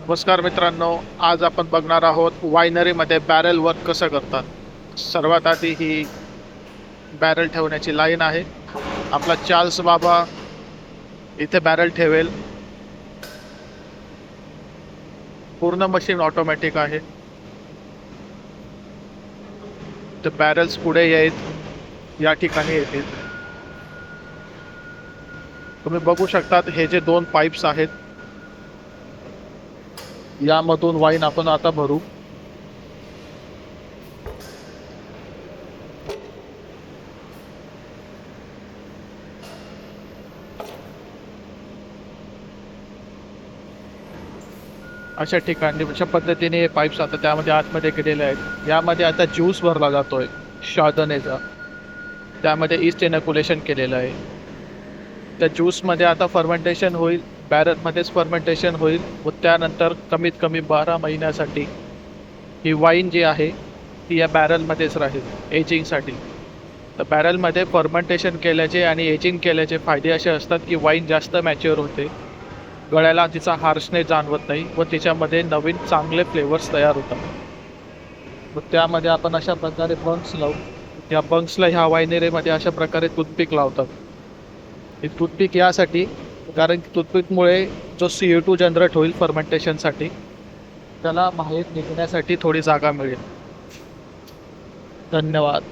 नमस्कार मित्रांनो, आज आपण बघणार आहोत वायनरीमध्ये बॅरल वर्क कसं करतात। सर्वात आधी ही बॅरल ठेवण्याची लाईन आहे। आपला चार्ल्स बाबा इथे बॅरल ठेवेल। पूर्ण मशीन ऑटोमॅटिक आहे। तर बॅरल्स पुढे येत या ठिकाणी येतील। तुम्ही बघू शकतात हे जे दोन पाईप्स आहेत यामधून वाईन आपण आता भरू। अशा ठिकाणी अशा पद्धतीने हे पाईप्स आता त्यामध्ये आतमध्ये गेलेले आहेत। यामध्ये आता ज्यूस भरला जातोय शार्डनेचा। त्यामध्ये ईस्ट इनॅक्युलेशन केलेलं आहे। त्या ज्यूसमध्ये आता फर्मेंटेशन होईल, बॅरलमध्येच फर्मेंटेशन होईल व त्यानंतर कमीत कमी 12 महिन्यासाठी ही वाईन जी आहे ती या बॅरलमध्येच राहील एजिंगसाठी। तर बॅरलमध्ये फर्मेंटेशन केल्याचे आणि एजिंग केल्याचे फायदे असे असतात की वाईन जास्त मॅच्युअर होते, गळ्याला तिचा हार्शनेस जाणवत नाही व तिच्यामध्ये नवीन चांगले फ्लेवर्स तयार होतात। व त्यामध्ये आपण अशा प्रकारे बंक्स लावू। या बंक्सला ह्या वायनरीमध्ये अशा प्रकारे टूथपिक लावतात। ही टूथपिक यासाठी कारण की टूथपिकमुळे जो CO2 जनरेट होईल फर्मेंटेशनसाठी त्याला बाहेर निघण्यासाठी थोडी जागा मिळेल। धन्यवाद।